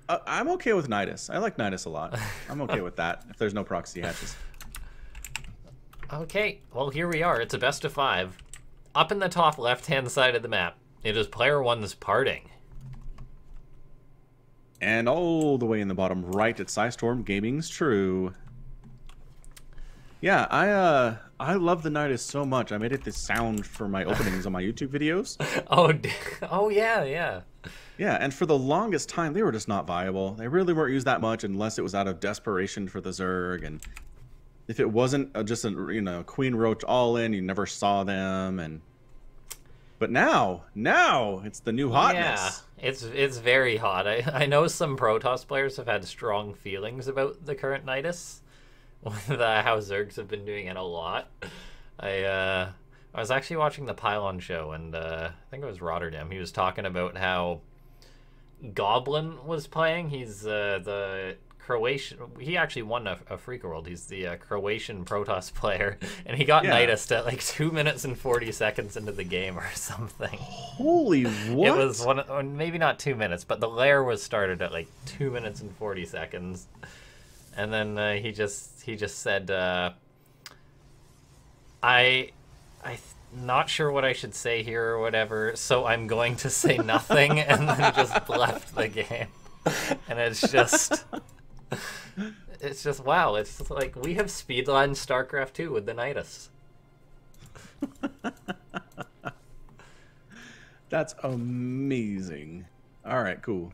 I'm okay with Nidus. I like Nidus a lot. I'm okay with that if there's no proxy hatches. Okay, well, here we are. It's a best of 5. Up in the top left-hand side of the map, it is player 1's PartinG. And all the way in the bottom right, it's Storm Gaming's True. Yeah, I love the Nidus so much. I made it the sound for my openings on my YouTube videos. Oh yeah, yeah. Yeah, and for the longest time, they were just not viable. They really weren't used that much unless it was out of desperation for the Zerg, and if it wasn't just a Queen Roach all in, you never saw them. But now it's the new hotness. Yeah, it's very hot. I know some Protoss players have had strong feelings about the current Nidus, with how Zergs have been doing it a lot. I was actually watching the Pylon show, and I think it was Rotterdam. He was talking about how Goblin was playing. He's the Croatian. He actually won a Afreeca World. He's the Croatian Protoss player, and he got Nidus at like 2 minutes and 40 seconds into the game or something. Holy what? It was maybe not 2 minutes, but the lair was started at like 2 minutes and 40 seconds, and then he just said, I'm not sure what I should say here or whatever, so I'm going to say nothing, and then just left the game. And it's just wow. It's just like we have speedline StarCraft 2 with the Nidus. That's amazing. All right, cool.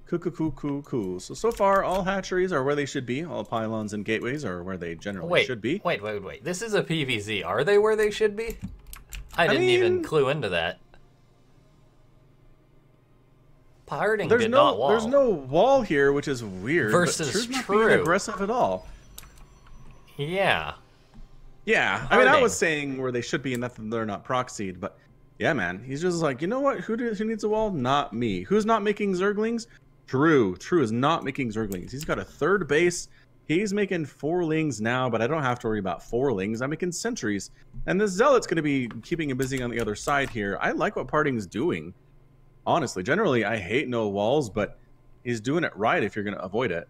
Cool. So far, all hatcheries are where they should be. All pylons and gateways are where they generally should be. Wait. This is a PvZ. Are they where they should be? I didn't even clue into that. PartinG did not wall. There's no wall here, which is weird. Versus True's not True. being aggressive at all. Yeah. Yeah, I mean, I was saying where they should be and that they're not proxied, but yeah, man. He's just like, you know what? Who needs a wall? Not me. Who's not making Zerglings? True is not making Zerglings. He's got a third base. He's making 4-lings now, but I don't have to worry about 4-lings. I'm making sentries. And this Zealot's going to be keeping him busy on the other side here. I like what PartinG's doing. Honestly, generally, I hate no walls, but he's doing it right if you're going to avoid it.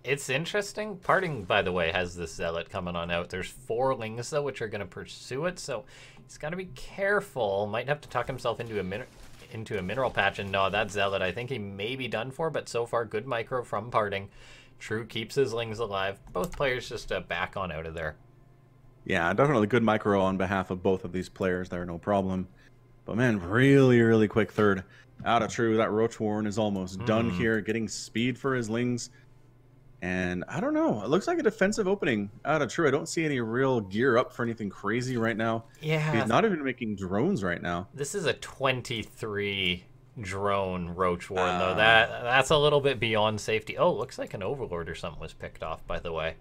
It's interesting. PartinG, by the way, has this Zealot coming on out. There's 4-lings, though, which are going to pursue it, so he's got to be careful. Might have to tuck himself into a mineral patch, and no, that Zealot, I think he may be done for, but so far, good micro from PartinG. True keeps his lings alive. Both players just back on out of there. Yeah, definitely good micro on behalf of both of these players there, no problem. But man, really quick third out of True. That Roach Warren is almost done here, getting speed for his lings. And I don't know, it looks like a defensive opening out of True. I don't see any real gear up for anything crazy right now. Yeah. He's not even making drones right now. This is a 23 drone Roach Warren, though. That's a little bit beyond safety. Oh, looks like an Overlord or something was picked off, by the way.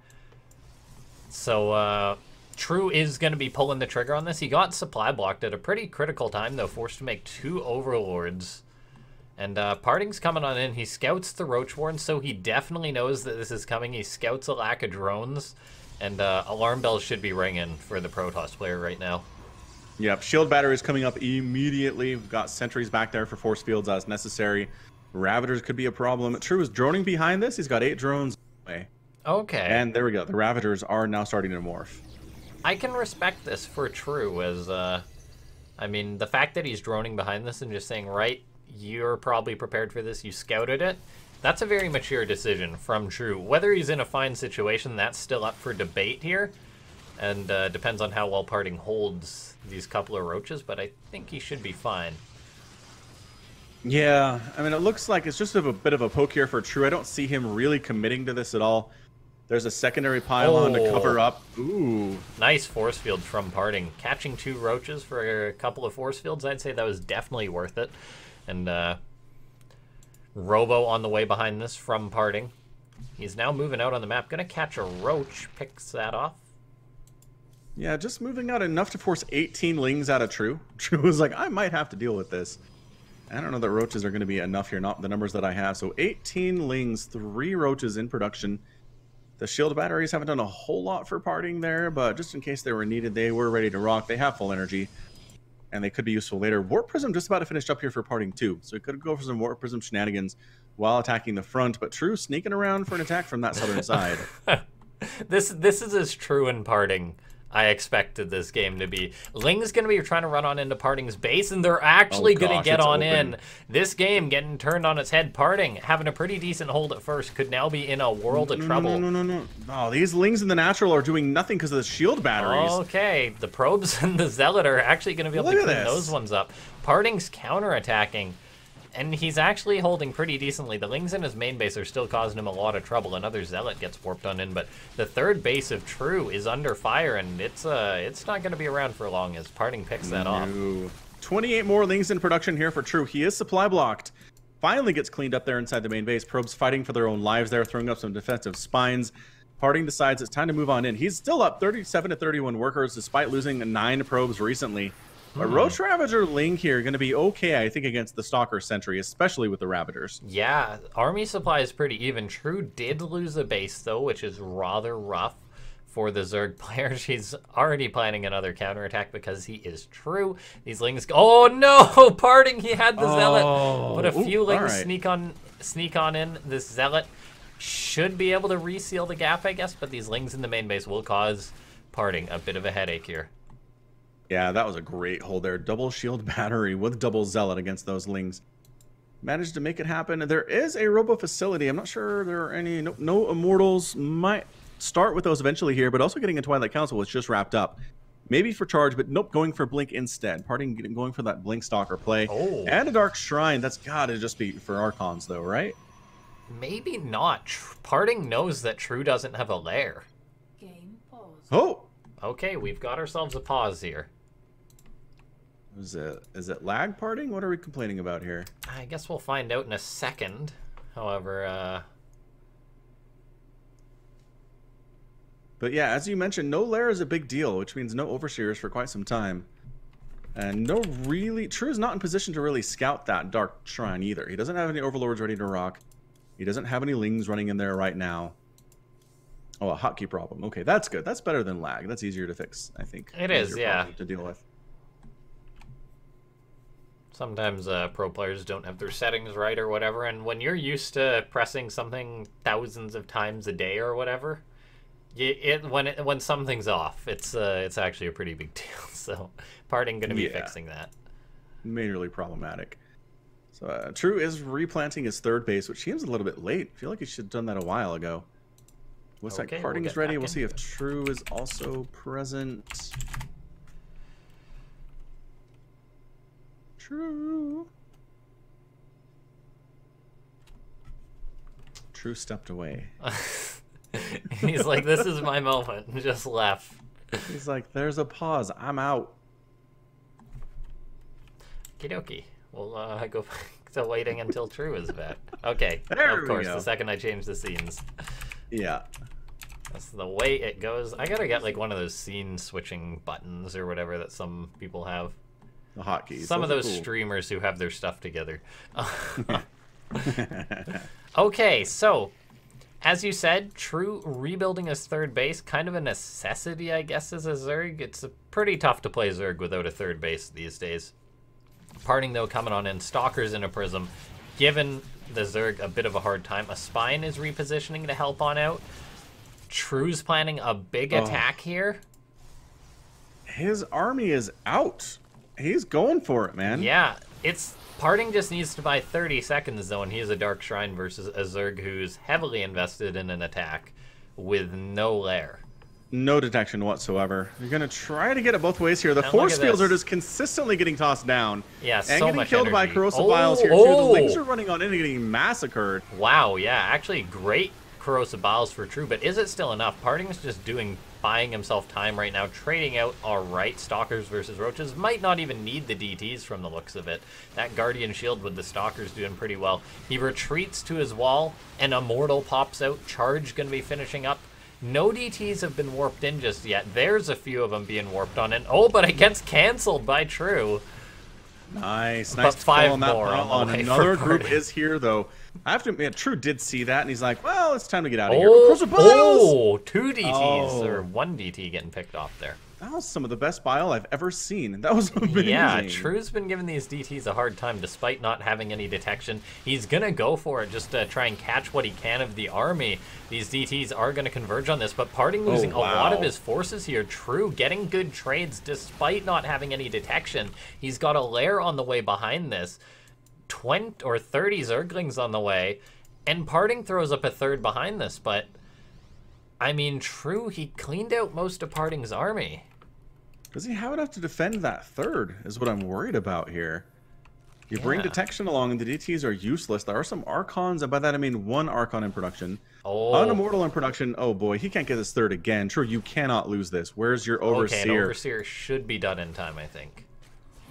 So, True is going to be pulling the trigger on this. He got supply blocked at a pretty critical time, though, forced to make 2 Overlords. And PartinG's coming on in. He scouts the Roach Warren, so he definitely knows that this is coming. He scouts a lack of drones, and alarm bells should be ringing for the Protoss player right now. Yep, shield battery is coming up immediately. We've got sentries back there for force fields as necessary. Ravagers could be a problem. True is droning behind this. He's got 8 drones away. Okay. And there we go. The Ravagers are now starting to morph. I can respect this for True, as, I mean, the fact that he's droning behind this and just saying, right, you're probably prepared for this, you scouted it, that's a very mature decision from True. Whether he's in a fine situation, that's still up for debate here, and depends on how well PartinG holds these couple of roaches, but I think he should be fine. Yeah, I mean, it looks like it's just a bit of a poke here for True. I don't see him really committing to this at all. There's a secondary pylon to cover up. Ooh. Nice force field from PartinG. Catching 2 roaches for a couple of force fields, I'd say that was definitely worth it. And Robo on the way behind this from PartinG. He's now moving out on the map. Gonna catch a roach. Picks that off. Yeah, just moving out enough to force 18 lings out of True. True was like, I might have to deal with this. I don't know that roaches are going to be enough here, not the numbers that I have. So 18 lings, 3 roaches in production. The shield batteries haven't done a whole lot for PartinG there, but just in case they were needed, they were ready to rock. They have full energy. and they could be useful later. Warp Prism just about to finish up here for PartinG too, so he could go for some Warp Prism shenanigans while attacking the front, but True sneaking around for an attack from that southern side. This is as True in PartinG I expected this game to be. Ling's going to be trying to run on into PartinG's base, and they're actually going to get on in. This game getting turned on its head. PartinG having a pretty decent hold at first, could now be in a world of trouble. No. Oh, these Lings in the natural are doing nothing because of the shield batteries. Okay, the probes and the zealot are actually going to be able to clean those ones up. PartinG's counterattacking. And he's actually holding pretty decently. The Lings in his main base are still causing him a lot of trouble. Another Zealot gets warped on in, but the third base of True is under fire, and it's not going to be around for long as PartinG picks that off. 28 more Lings in production here for True. He is supply blocked. Finally gets cleaned up there inside the main base. Probes fighting for their own lives there, throwing up some defensive spines. PartinG decides it's time to move on in. He's still up 37 to 31 workers, despite losing 9 probes recently. A Roach Ravager Ling here going to be okay, I think, against the Stalker Sentry, especially with the Ravagers. Yeah, army supply is pretty even. True did lose a base, though, which is rather rough for the Zerg player. She's already planning another counterattack because he is True. These Lings... Oh, no! PartinG, he had the Zealot. But a few Lings sneak on in. This Zealot should be able to reseal the gap, I guess, but these Lings in the main base will cause PartinG a bit of a headache here. Yeah, that was a great hold there. Double shield battery with double zealot against those Lings. Managed to make it happen. There is a robo facility. I'm not sure there are any. No immortals. Might start with those eventually here, but also getting a Twilight Council, which just wrapped up. Maybe for charge, but nope, going for Blink instead. PartinG going for that Blink Stalker play. Oh. And a Dark Shrine. That's got to just be for Archons, though, right? Maybe not. PartinG knows that True doesn't have a lair. Game pause. Oh! Okay, we've got ourselves a pause here. Is it lag PartinG? What are we complaining about here? I guess we'll find out in a second. However, But yeah, as you mentioned, no lair is a big deal, which means no overseers for quite some time. And no really... True is not in position to really scout that Dark Shrine either. He doesn't have any Overlords ready to rock. He doesn't have any Lings running in there right now. Oh, a hotkey problem. Okay, that's good. That's better than lag. That's easier to fix, I think. It is, yeah. To deal with. Sometimes pro players don't have their settings right or whatever, and when you're used to pressing something thousands of times a day or whatever, when something's off, it's actually a pretty big deal. So PartinG going to be fixing that. Majorly problematic. So True is replanting his third base, which seems a little bit late. I feel like he should have done that a while ago. Looks like PartinG is ready. We'll see if True is also present. True stepped away. He's like, this is my moment, and just left. He's like, there's a pause. I'm out. Okie dokie. We'll go back to waiting until True is back. Okay, there of course, the second I change the scenes. Yeah. That's the way it goes. I gotta get like one of those scene switching buttons or whatever that some people have. The hotkeys. Some of those streamers who have their stuff together. Okay, so as you said, True rebuilding his third base, kind of a necessity, I guess, as a Zerg. It's pretty tough to play Zerg without a third base these days. PartinG, though, coming on in. Stalker's in a Prism. Given the Zerg a bit of a hard time, a Spine is repositioning to help on out. True's planning a big attack here. His army is out. He's going for it, man. Yeah, PartinG just needs to buy 30 seconds, though, and he has a Dark Shrine versus a Zerg who's heavily invested in an attack with no lair. No detection whatsoever. You're going to try to get it both ways here. The force fields are just consistently getting tossed down. Yeah, and so getting much killed energy. by corrosive vials here, too. The Lings are running on in and getting massacred. Wow, yeah, actually great corrosive vials for True, but is it still enough? PartinG's just buying himself time right now, trading out alright. Stalkers versus Roaches might not even need the DTs from the looks of it. That Guardian Shield with the Stalkers doing pretty well. He retreats to his wall, and Immortal pops out. Charge gonna be finishing up. No DTs have been warped in just yet. There's a few of them being warped on in. Oh, but it gets canceled by True. Nice. But 5 more on the way. Another group is here, though. I have to admit, True did see that, and he's like, well, it's time to get out of here. Oh, 2 DTs, or 1 DT getting picked off there. That was some of the best bile I've ever seen. That was amazing. Yeah, True's been giving these DTs a hard time despite not having any detection. He's going to go for it just to try and catch what he can of the army. These DTs are going to converge on this, but PartinG losing a lot of his forces here. True getting good trades despite not having any detection. He's got a lair on the way behind this. 20 or 30 Zerglings on the way, and PartinG throws up a third behind this, but I mean, True, he cleaned out most of PartinG's army. Does he have enough to defend that third, is what I'm worried about here. You bring detection along, and the DTs are useless. There are some Archons, and by that I mean one Archon in production. Unimmortal in production. Oh boy, he can't get his third again. True, you cannot lose this. Where's your Overseer? Okay, an Overseer should be done in time, I think.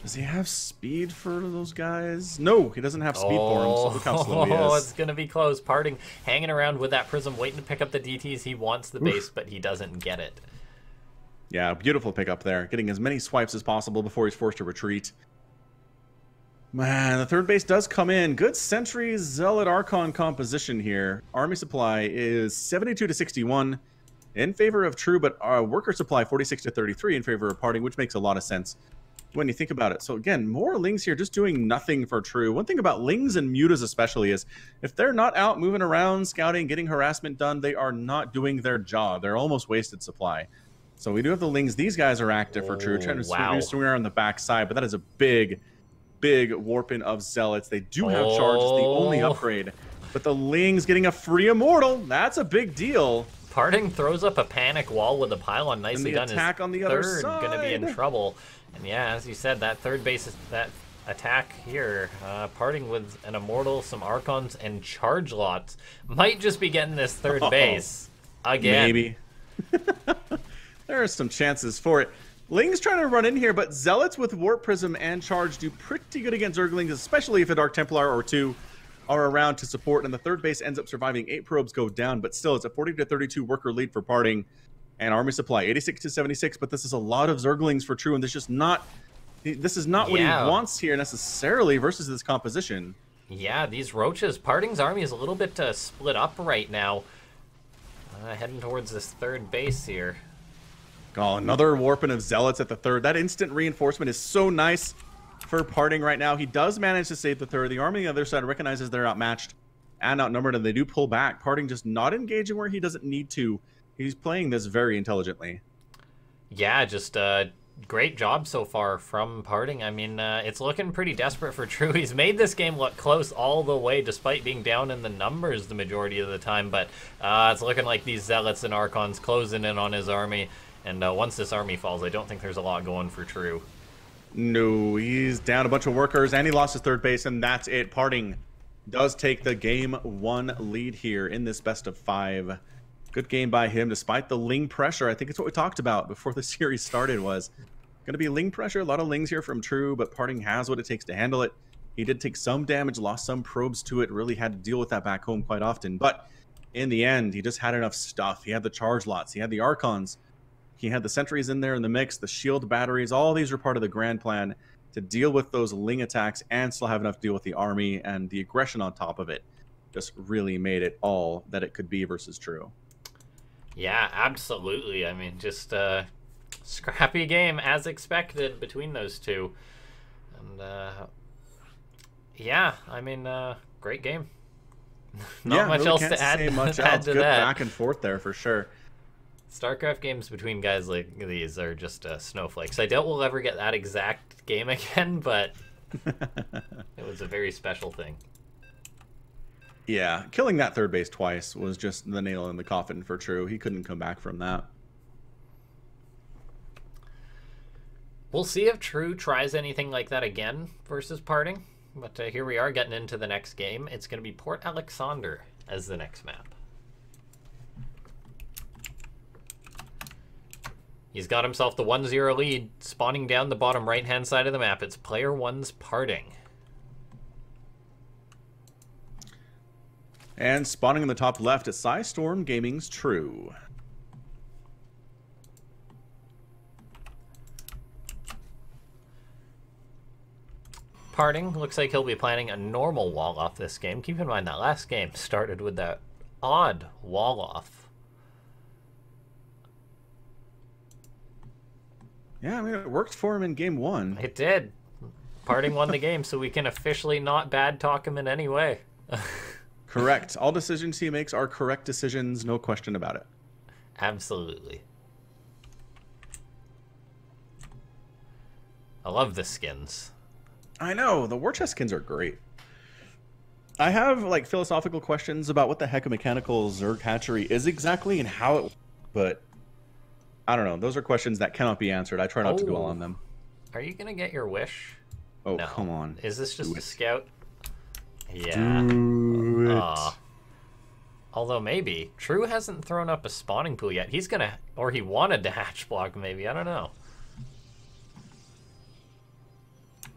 Does he have speed for those guys? No, he doesn't have speed for him, so look how slow he is. Oh, it's going to be close. PartinG hanging around with that Prism, waiting to pick up the DTs. He wants the base, but he doesn't get it. Yeah, beautiful pickup there. Getting as many swipes as possible before he's forced to retreat. Man, the third base does come in. Good Sentry Zealot Archon composition here. Army supply is 72 to 61 in favor of True, but worker supply 46 to 33 in favor of PartinG, which makes a lot of sense when you think about it. So again, more Lings here just doing nothing for True. One thing about Lings and Mutas especially is if they're not out moving around, scouting, getting harassment done, they are not doing their job. They're almost wasted supply. So we do have the Lings. These guys are active for True, trying to swing around the backside, but that is a big warping of Zealots. They do have charge. It's the only upgrade. But the Lings getting a free Immortal, that's a big deal. PartinG throws up a panic wall with a pylon. Nicely done. Attack on the other side. Going to be in trouble. And yeah, as you said, that third base, that attack here, PartinG with an Immortal, some Archons, and charge lots, might just be getting this third base again. Maybe. There are some chances for it. Ling's trying to run in here, but Zealots with Warp Prism and Charge do pretty good against Zerglings, especially if a Dark Templar or two are around to support, and the third base ends up surviving. 8 probes go down, but still it's a 40 to 32 worker lead for PartinG, and army supply 86 to 76, but this is a lot of Zerglings for True, and this is not what he wants here necessarily versus this composition. Yeah, these Roaches, PartinG's army is a little bit split up right now. Heading towards this third base here. Oh, another warping of Zealots at the third. That instant reinforcement is so nice for PartinG right now. He does manage to save the third. The army on the other side recognizes they're outmatched and outnumbered, and they do pull back. PartinG just not engaging where he doesn't need to. He's playing this very intelligently. Yeah, just great job so far from PartinG. I mean, it's looking pretty desperate for True. He's made this game look close all the way, despite being down in the numbers the majority of the time. But it's looking like these Zealots and Archons closing in on his army. And once this army falls, I don't think there's a lot going for True. No, he's down a bunch of workers, and he lost his third base, and that's it. PartinG does take the Game 1 lead here in this best of 5. Good game by him, despite the Ling pressure. I think it's what we talked about before the series started was going to be Ling pressure. A lot of Lings here from True, but PartinG has what it takes to handle it. He did take some damage, lost some probes to it, really had to deal with that back home quite often. But in the end, he just had enough stuff. He had the charge lots. He had the Archons. He had the sentries in there in the mix, the shield batteries. All these were part of the grand plan to deal with those Ling attacks and still have enough to deal with the army, and the aggression on top of it just really made it all that it could be versus True. Yeah, absolutely. I mean, just a scrappy game as expected between those two. And yeah, I mean, great game. Not much else to add, add to Good that. Back and forth there for sure. StarCraft games between guys like these are just snowflakes. I doubt we'll ever get that exact game again, but it was a very special thing. Yeah, killing that third base twice was just the nail in the coffin for True. He couldn't come back from that. We'll see if True tries anything like that again versus PartinG. But here we are getting into the next game. It's going to be Port Alexander as the next map. He's got himself the 1-0 lead, spawning down the bottom right-hand side of the map. It's player 1's PartinG. And spawning in the top left is Storm Gaming's True. PartinG looks like he'll be planning a normal wall off this game. Keep in mind that last game started with that odd wall off. Yeah, I mean, it worked for him in game 1. It did. PartinG won the game, so we can officially not bad talk him in any way. Correct. All decisions he makes are correct decisions, no question about it. Absolutely. I love the skins. I know, the war chest skins are great. I have like philosophical questions about what the heck a mechanical Zerg hatchery is exactly and how it, but I don't know. Those are questions that cannot be answered. I try not to dwell on them. Are you gonna get your wish? Oh, no. Come on. Is this just a scout? Yeah. Do it. Although maybe True hasn't thrown up a spawning pool yet. He's gonna, or he wanted to hatch block. Maybe, I don't know.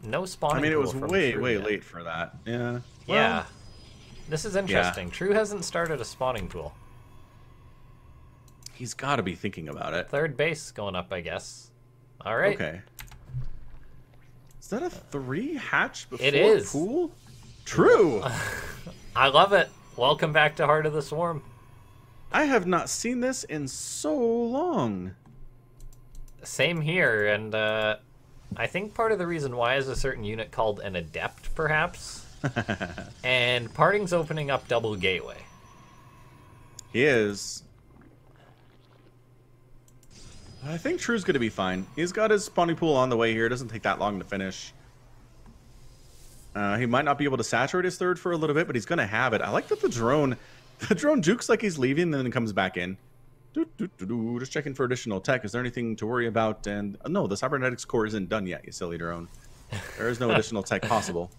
No spawning. I mean, it was way yet. late for that. Yeah. Well, yeah. This is interesting. Yeah. True hasn't started a spawning pool. He's got to be thinking about it. Third base going up, I guess. All right. Okay. Is that a 3 hatch before it is. Pool? True. I love it. Welcome back to Heart of the Swarm. I have not seen this in so long. Same here, and I think part of the reason why is a certain unit called an Adept, perhaps. And PartinG's opening up double gateway. He is. I think True's going to be fine. He's got his spawning pool on the way here. It doesn't take that long to finish. He might not be able to saturate his third for a little bit, but he's going to have it. I like that the drone jukes like he's leaving and then comes back in. Just checking for additional tech. Is there anything to worry about? And no, the cybernetics core isn't done yet, you silly drone. There is no additional tech possible.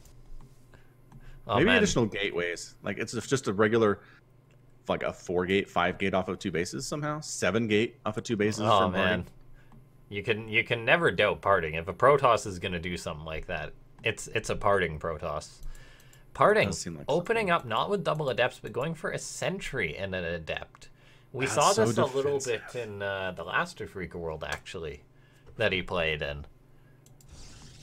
Oh, maybe man. Additional gateways. Like it's just a regular, like a 4-gate, 5-gate off of 2 bases somehow. 7-gate off of 2 bases. Oh man, you can never doubt PartinG. If a Protoss is gonna do something like that, it's a PartinG Protoss. PartinG like opening up not with double adepts, but going for a sentry and an adept. We saw this so a little bit in the last Afreeca world, actually, that he played in.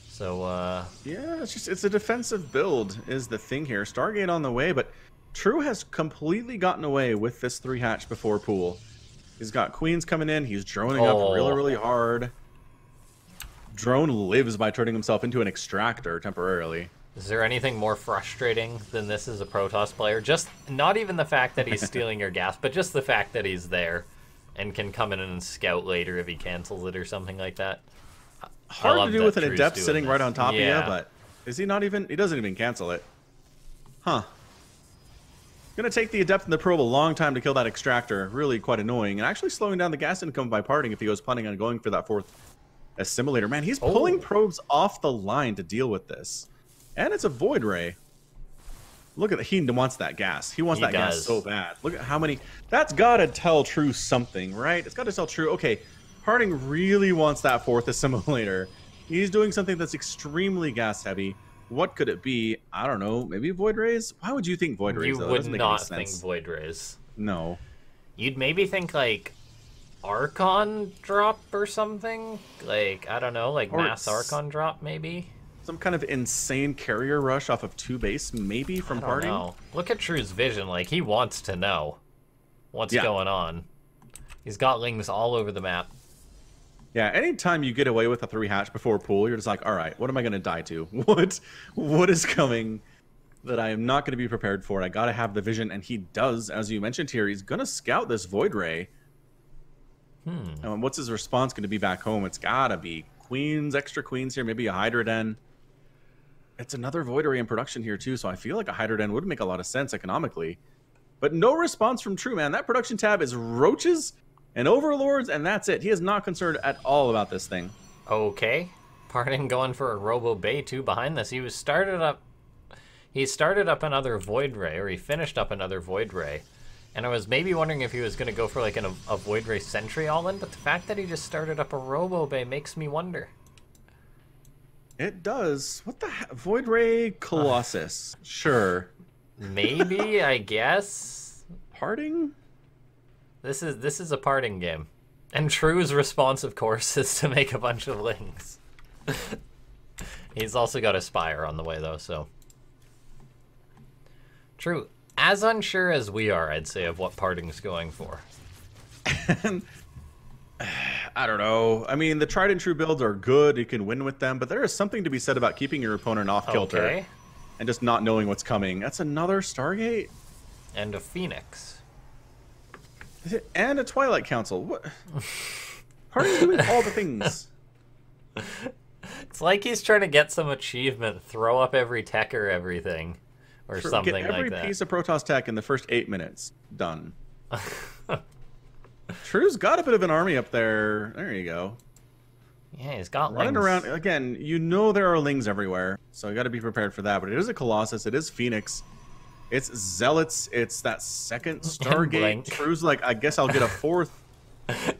So, yeah, it's a defensive build is the thing here. Stargate on the way, but True has completely gotten away with this 3 hatch before pool. He's got queens coming in. He's droning up really hard. Drone lives by turning himself into an extractor temporarily. Is there anything more frustrating than this as a Protoss player? Just not even the fact that he's stealing your gas, but just the fact that he's there and can come in and scout later if he cancels it or something like that. Hard to do with an adept sitting right on top of you, but is he not even... He doesn't even cancel it. Huh. Gonna take the adept and the probe a long time to kill that extractor. Really quite annoying. And actually slowing down the gas income by PartinG if he was planning on going for that 4th assimilator. Man, he's pulling probes off the line to deal with this. And it's a Void Ray. Look at that. He wants that gas. He wants that gas so bad. Look at how many... That's got to tell True something, right? It's got to tell True, okay, PartinG really wants that 4th assimilator. He's doing something that's extremely gas heavy. What could it be? I don't know. Maybe Void Rays? Why would you think Void Rays? You would not think Void Rays. No. You'd maybe think like Archon drop or something. Like, I don't know, like mass Archon drop maybe. Some kind of insane carrier rush off of 2 base, maybe from PartinG. No. Look at True's vision. Like, he wants to know what's going on. He's got lings all over the map. Yeah, anytime you get away with a 3 hatch before pool, you're just like, all right, what am I going to die to? What is coming that I am not going to be prepared for? I got to have the vision, and he does, as you mentioned here. He's going to scout this Void Ray. And what's his response going to be back home? It's got to be queens, extra queens here, maybe a Hydra Den. It's another Void Ray in production here, too, so I feel like a Hydra Den would make a lot of sense economically. But no response from True, man. That production tab is roaches and overlords, and that's it. He is not concerned at all about this thing. Okay. PartinG going for a Robo Bay, too, behind this. He started up another Void Ray, or he finished up another Void Ray. And I was maybe wondering if he was going to go for like a Void Ray Sentry all-in, but the fact that he just started up a Robo Bay makes me wonder. It does. What the heck? Void Ray Colossus. Sure. Maybe, I guess. PartinG? This is a PartinG game. And True's response, of course, is to make a bunch of lings. He's also got a Spire on the way, though, so... True. As unsure as we are, I'd say, of what PartinG's going for. I don't know. I mean, the tried and true builds are good. You can win with them, but there is something to be said about keeping your opponent off kilter and just not knowing what's coming. That's another Stargate and a Phoenix. And a Twilight Council. What? PartinG's doing all the things. It's like he's trying to get some achievement, throw up every tech or everything, or something like that. Get every piece of Protoss tech in the first 8 minutes. Done. True's got a bit of an army up there. There you go. Yeah, he's got running lings. Around again. You know there are lings everywhere, so you got to be prepared for that. But it is a Colossus. It is Phoenix. It's Zealots. It's that second Stargate. True's like, I guess I'll get a fourth.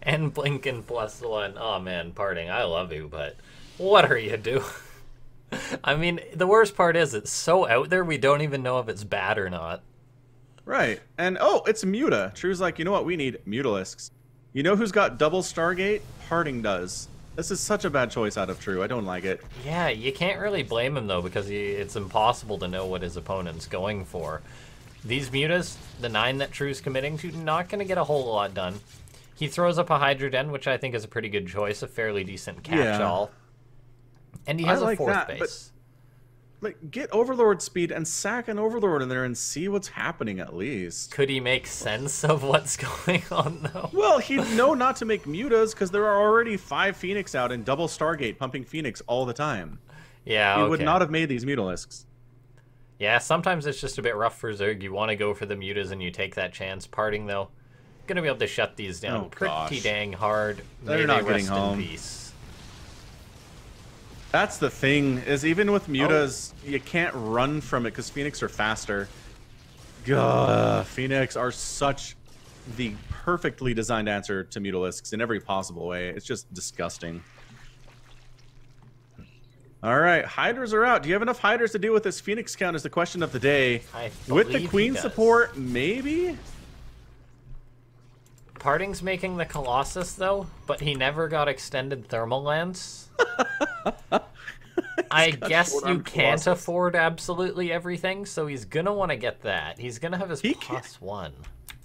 And Blinken +1. Oh man, PartinG, I love you, but what are you doing? I mean, the worst part is it's so out there we don't even know if it's bad or not. Right. And, oh, it's Muta. True's like, you know what? We need Mutalisks. You know who's got double Stargate? PartinG does. This is such a bad choice out of True. I don't like it. Yeah, you can't really blame him, though, because it's impossible to know what his opponent's going for. These Mutas, the 9 that True's committing to, not going to get a whole lot done. He throws up a Hydra Den, which I think is a pretty good choice, a fairly decent catch-all. Yeah. And he has a 4th base. Like, get Overlord speed and sack an Overlord in there and see what's happening at least. Could he make sense of what's going on, though? Well, he'd know not to make Mutas because there are already 5 Phoenix out and double Stargate pumping Phoenix all the time. Yeah, He would not have made these Mutalisks. Yeah, sometimes it's just a bit rough for Zerg. You want to go for the Mutas and you take that chance. PartinG, though, going to be able to shut these down pretty dang hard. They're not getting home. In peace. That's the thing, is even with Mutas, you can't run from it because Phoenix are faster. Gah, Phoenix are such the perfectly designed answer to Mutalisks in every possible way. It's just disgusting. All right, Hydras are out. Do you have enough Hydras to deal with this Phoenix count is the question of the day. With the Queen support, maybe? PartinG's making the Colossus, though, but he never got extended thermal lance. I guess you can't afford absolutely everything, so he's going to want to get that. He's going to have his +1.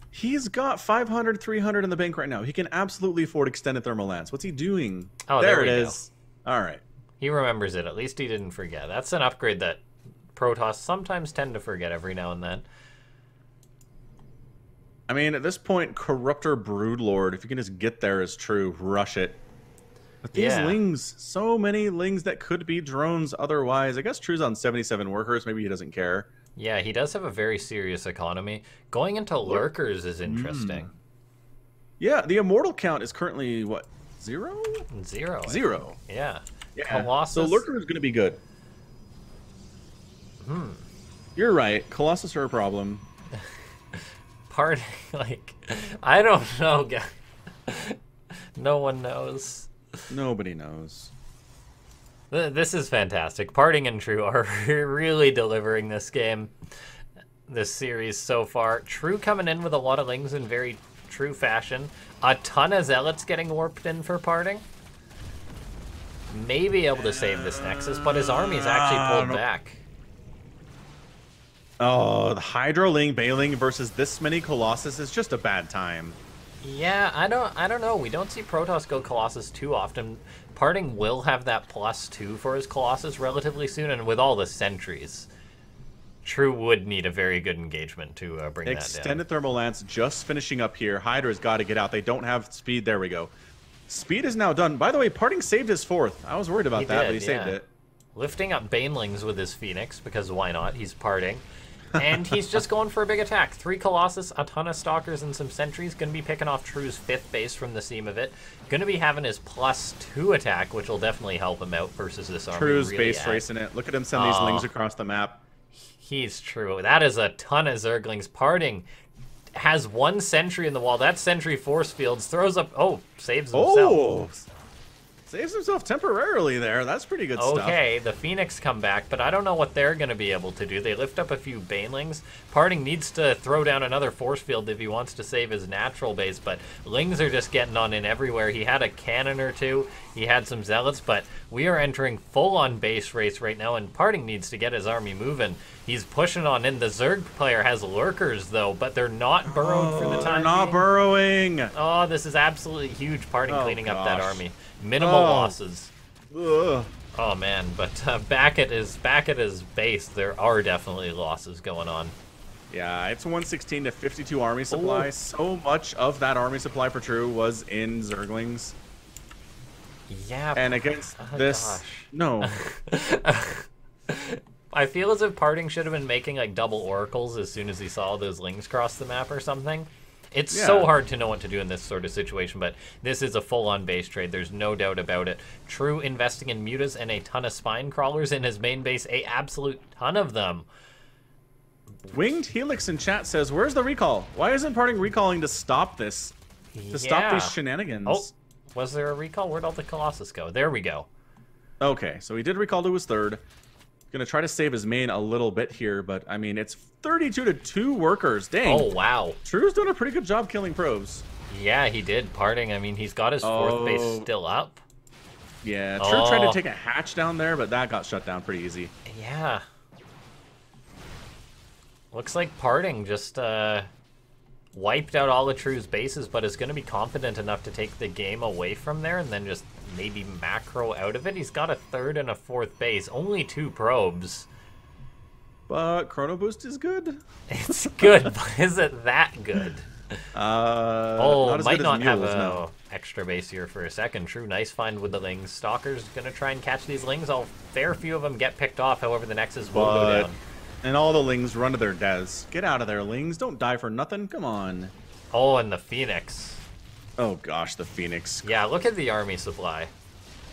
He's got 500, 300 in the bank right now. He can absolutely afford extended thermal lance. What's he doing? Oh, there it is. All right. He remembers it. At least he didn't forget. That's an upgrade that Protoss sometimes tend to forget every now and then. I mean, at this point, Corruptor Broodlord, if you can just get there, is True. Rush it. But these lings, so many lings that could be drones otherwise. I guess True's on 77 workers. Maybe he doesn't care. Yeah, he does have a very serious economy. Going into lurkers is interesting. Yeah, the immortal count is currently, what, 0? 0. 0. Yeah. Colossus. So lurker is going to be good. You're right. Colossus are a problem. PartinG, like, I don't know, guys. No one knows. Nobody knows. This is fantastic. PartinG and True are really delivering this game, this series so far. True coming in with a lot of lings in very True fashion. A ton of Zealots getting warped in for PartinG. May be able to save this Nexus, but his army's actually pulled back. Oh, the Hydroling bailing versus this many Colossus is just a bad time. Yeah, I don't know. We don't see Protoss go Colossus too often. PartinG will have that +2 for his Colossus relatively soon, and with all the sentries, True would need a very good engagement to bring that down. Extended Thermal Lance just finishing up here. Hydra's got to get out. They don't have speed. There we go. Speed is now done. By the way, PartinG saved his 4th. I was worried about that, but he saved it. Lifting up Banelings with his Phoenix, because why not? He's PartinG. And he's just going for a big attack. 3 Colossus, a ton of Stalkers, and some Sentries. Going to be picking off True's 5th base from the seam of it. Going to be having his +2 attack, which will definitely help him out versus this army. True's base racing it. Look at him send these lings across the map. He's True. That is a ton of Zerglings. PartinG has 1 Sentry in the wall. That Sentry force fields, throws up... Oh, saves himself. Oh! Saves himself temporarily there. That's pretty good stuff. Okay, the Phoenix come back, but I don't know what they're going to be able to do. They lift up a few Banelings. PartinG needs to throw down another force field if he wants to save his natural base, but Lings are just getting on in everywhere. He had a cannon or two. He had some Zealots, but we are entering full-on base race right now, and PartinG needs to get his army moving. He's pushing on in. The Zerg player has lurkers, though, but they're not burrowed for the time They're not being. Burrowing. Oh, this is absolutely huge. PartinG cleaning up that army. Minimal losses. Ugh. Oh man, but back at his base, there are definitely losses going on. Yeah, it's 116 to 52 army supply. Ooh. So much of that army supply for True was in Zerglings. Yeah. And against this, gosh. No. I feel as if PartinG should have been making like double oracles as soon as he saw those Lings cross the map or something. It's so hard to know what to do in this sort of situation, but this is a full-on base trade. There's no doubt about it. True investing in mutas and a ton of spine crawlers in his main base, a absolute ton of them. Winged Helix in chat says, where's the recall? Why isn't PartinG recalling to stop this? To stop these shenanigans? Oh, was there a recall? Where'd all the Colossus go? There we go. Okay, so he did recall to his third. Gonna try to save his main a little bit here, but I mean, it's 32 to 2 workers. Dang. Oh, wow. True's doing a pretty good job killing probes. Yeah, he did. PartinG, I mean, he's got his fourth base still up. Yeah, True tried to take a hatch down there, but that got shut down pretty easy. Yeah. Looks like PartinG just wiped out all of True's bases, but is going to be confident enough to take the game away from there and then just maybe macro out of it. He's got a third and a fourth base, only 2 probes. But Chrono Boost is good. It's good, but is it that good? Might not have a extra base here for a second. True, nice find with the Lings. Stalker's gonna try and catch these Lings. A fair few of them get picked off. However, the Nexus will go down. And all the Lings run to their deaths. Get out of there, Lings. Don't die for nothing. Come on. Oh, and the Phoenix. Oh gosh, the Phoenix. Yeah, look at the army supply.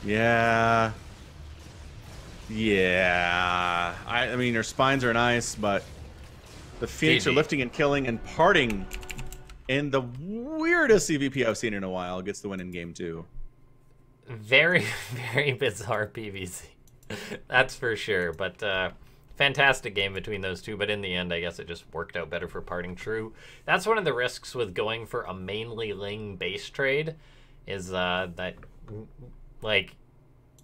Yeah. Yeah. I mean, your spines are nice, but the Phoenix are lifting and killing, and PartinG in the weirdest CVP I've seen in a while gets the win in game 2. Very, very bizarre PvZ. That's for sure. But fantastic game between those two. But in the end, I guess it just worked out better for PartinG. True. That's one of the risks with going for a mainly Ling base trade is that, like,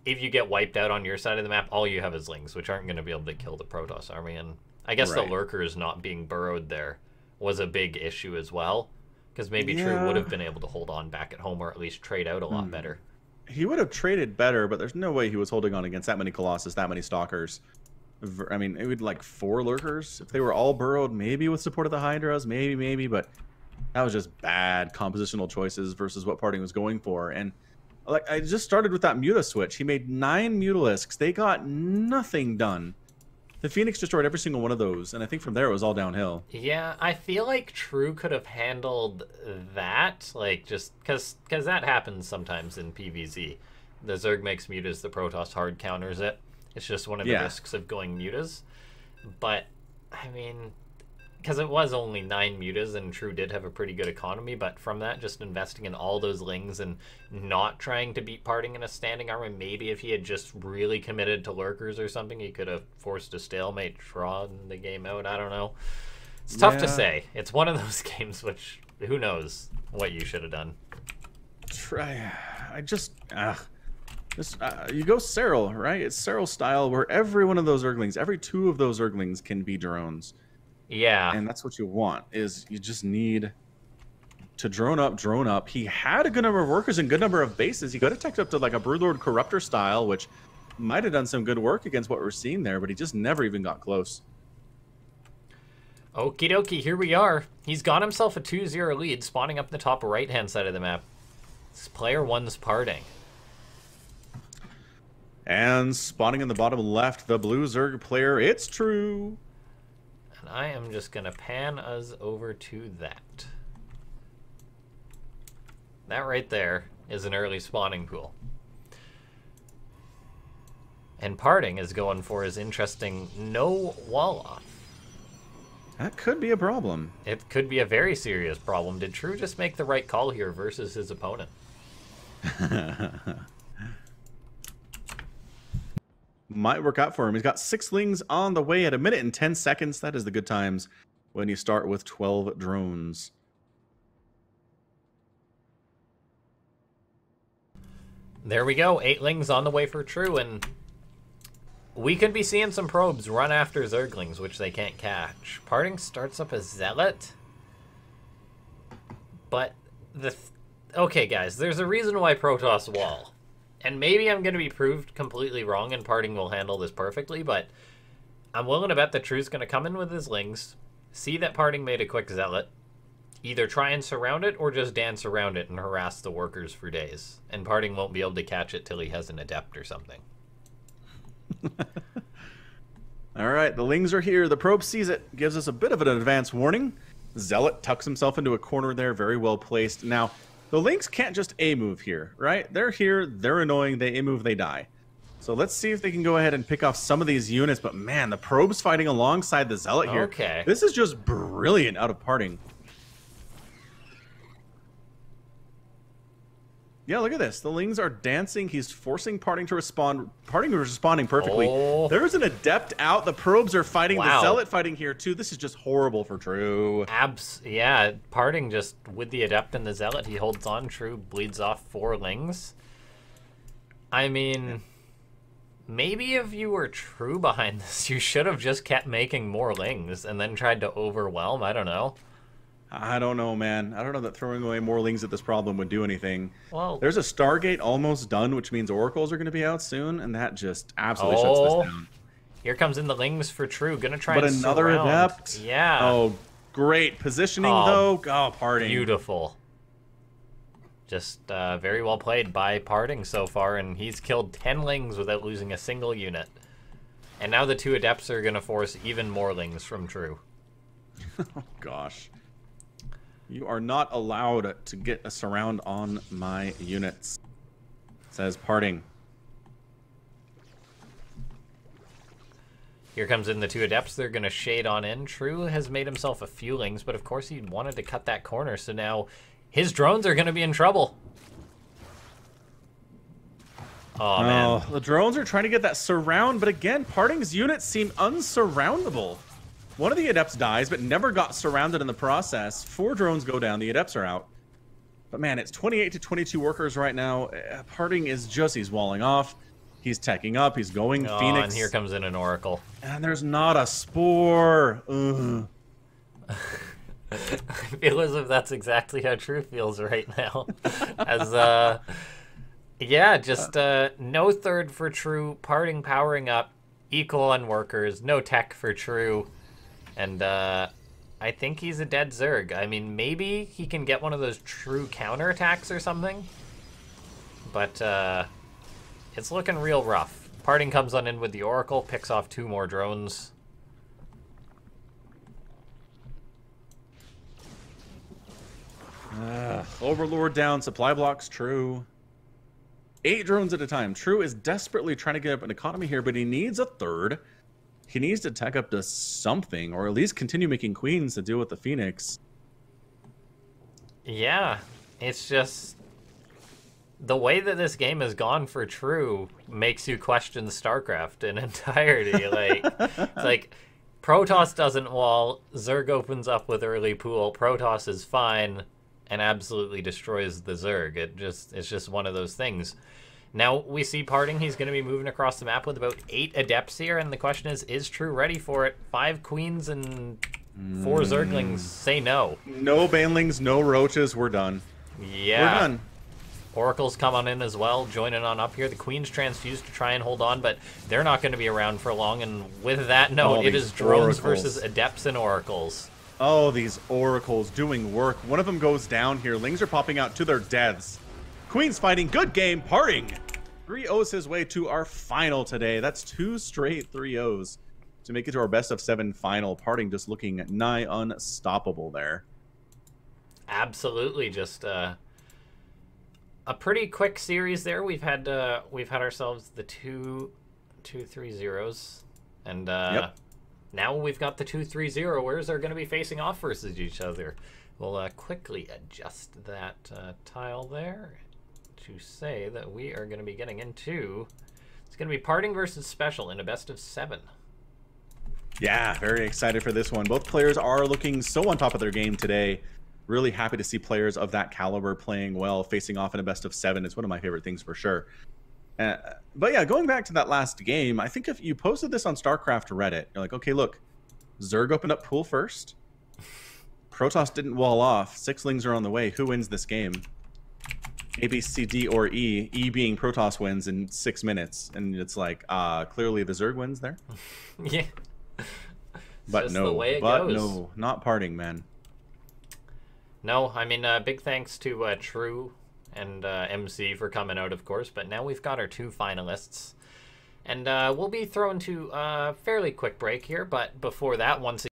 if you get wiped out on your side of the map, all you have is Lings, which aren't going to be able to kill the Protoss army. And I guess the lurkers not being burrowed there was a big issue as well, because maybe True would have been able to hold on back at home, or at least trade out a lot better. He would have traded better, but there's no way he was holding on against that many Colossus, that many Stalkers. I mean, it would like 4 lurkers. If they were all burrowed, maybe with support of the Hydras, maybe, but that was just bad compositional choices versus what PartinG was going for. And like, I just started with that Muta switch. He made 9 Mutalisks. They got nothing done. The Phoenix destroyed every single one of those, and I think from there it was all downhill. Yeah, I feel like True could have handled that, like, just because that happens sometimes in PvZ. The Zerg makes mutas, the Protoss hard counters it. It's just one of the risks of going mutas. But, I mean, because it was only 9 mutas, and True did have a pretty good economy, but from that, just investing in all those Lings and not trying to beat PartinG in a standing army, maybe if he had just really committed to lurkers or something, he could have forced a stalemate, drawn the game out. I don't know. It's tough to say. It's one of those games which, who knows what you should have done. You go Cyril, right? It's Cyril style, where every one of those Zerglings, every 2 of those Zerglings can be drones. Yeah. And that's what you want, is you just need to drone up. He had a good number of workers and good number of bases. He could have teched up to like a Broodlord Corruptor style, which might have done some good work against what we're seeing there, but he just never even got close. Okie dokie, here we are. He's got himself a 2-0 lead, spawning up the top right-hand side of the map. This player 1's PartinG. And spawning in the bottom left, the blue Zerg player, it's True. And I am just going to pan us over to that. That right there is an early spawning pool. And PartinG is going for his interesting no wall off. That could be a problem. It could be a very serious problem. Did True just make the right call here versus his opponent? might work out for him. He's got 6 lings on the way at 1 minute and 10 seconds. That is the good times when you start with 12 drones. There we go. 8 lings on the way for True, and we could be seeing some probes run after Zerglings, which they can't catch. PartinG starts up a Zealot. But okay, guys, there's a reason why Protoss wall. And maybe I'm going to be proved completely wrong and PartinG will handle this perfectly, but I'm willing to bet that True's going to come in with his lings, see that PartinG made a quick Zealot, either try and surround it or just dance around it and harass the workers for days. And PartinG won't be able to catch it till he has an Adept or something. All right, the lings are here. The probe sees it, gives us a bit of an advance warning. Zealot tucks himself into a corner there, very well placed. Now, the lings can't just A-move here, right? They're here, they're annoying, they A-move, they die. So let's see if they can go ahead and pick off some of these units. But man, the probe's fighting alongside the Zealot here. Okay. This is just brilliant out of PartinG. Yeah, look at this. The lings are dancing. He's forcing PartinG to respond. PartinG is responding perfectly. Oh. There's an Adept out. The probes are fighting. Wow. The Zealot fighting here, too. This is just horrible for True. Yeah, PartinG just, with the Adept and the Zealot, he holds on. True bleeds off 4 lings. I mean, maybe if you were True behind this, you should have just kept making more lings and then tried to overwhelm. I don't know. I don't know, man. I don't know that throwing away more lings at this problem would do anything. Well, there's a Stargate almost done, which means Oracles are going to be out soon, and that just absolutely shuts this down. Here comes in the lings for True. Gonna try and another surround. Adept. Yeah. Oh, great positioning though. Oh, PartinG. Beautiful. Just very well played by PartinG so far, and he's killed 10 lings without losing a single unit. And now the 2 Adepts are gonna force even more lings from True. Oh gosh. You are not allowed to get a surround on my units, says PartinG. Here comes in the 2 Adepts. They're going to shade on in. True has made himself a few lings, but of course he wanted to cut that corner, so now his drones are going to be in trouble. Oh, man. The drones are trying to get that surround, but again, PartinG's units seem unsurroundable. One of the Adepts dies, but never got surrounded in the process. 4 drones go down. The Adepts are out. But man, it's 28 to 22 workers right now. PartinG is just, he's walling off. He's teching up. He's going Phoenix. And here comes in an Oracle. And there's not a spore. Ugh. I feel as if that's exactly how True feels right now. As, yeah, just no third for True. PartinG powering up. Equal on workers. No tech for True. And I think he's a dead Zerg. I mean, maybe he can get one of those True counterattacks or something. But it's looking real rough. PartinG comes on in with the Oracle, picks off 2 more drones. Overlord down, supply blocks True. 8 drones at a time. True is desperately trying to get up an economy here, but he needs a third. He needs to tech up to something, or at least continue making queens to deal with the Phoenix. Yeah, it's just the way that this game has gone for True makes you question StarCraft in entirety. Like, it's like Protoss doesn't wall, Zerg opens up with early pool, Protoss is fine and absolutely destroys the Zerg. It's just one of those things. Now we see PartinG, he's going to be moving across the map with about 8 Adepts here, and the question is True ready for it? 5 Queens and 4 Zerglings say no. No Banelings, no Roaches, we're done. Yeah. We're done. Oracles come on in as well, joining on up here. The Queen's transfused to try and hold on, but they're not going to be around for long, and with that note, it is drones versus Adepts and Oracles. Oh, these Oracles doing work. One of them goes down here. Lings are popping out to their deaths. Queen's fighting. Good game. PartinG 3-0s his way to our final today. That's 2 straight 3-0s to make it to our best of 7 final. PartinG just looking nigh unstoppable there. Absolutely. Just a pretty quick series there. We've had ourselves the 2-3-0s, and now we've got the 2-3-0ers are going to be facing off versus each other. We'll quickly adjust that tile there to say that we are going to be getting into It's going to be PartinG versus Special in a best of 7. Yeah, very excited for this one. Both players are looking so on top of their game today. Really happy to see players of that caliber playing well, facing off in a best of 7. It's one of my favorite things for sure. But yeah, going back to that last game, I think if you posted this on StarCraft Reddit, you're like, okay, look, Zerg opened up pool first. Protoss didn't wall off. Sixlings are on the way. Who wins this game? A, B, C, D, or E. E being Protoss wins in 6 minutes. And it's like, clearly the Zerg wins there. Yeah. But no, not PartinG, man. No, I mean, big thanks to True and MC for coming out, of course. But now we've got our 2 finalists. And we'll be thrown to a fairly quick break here. But before that, once again,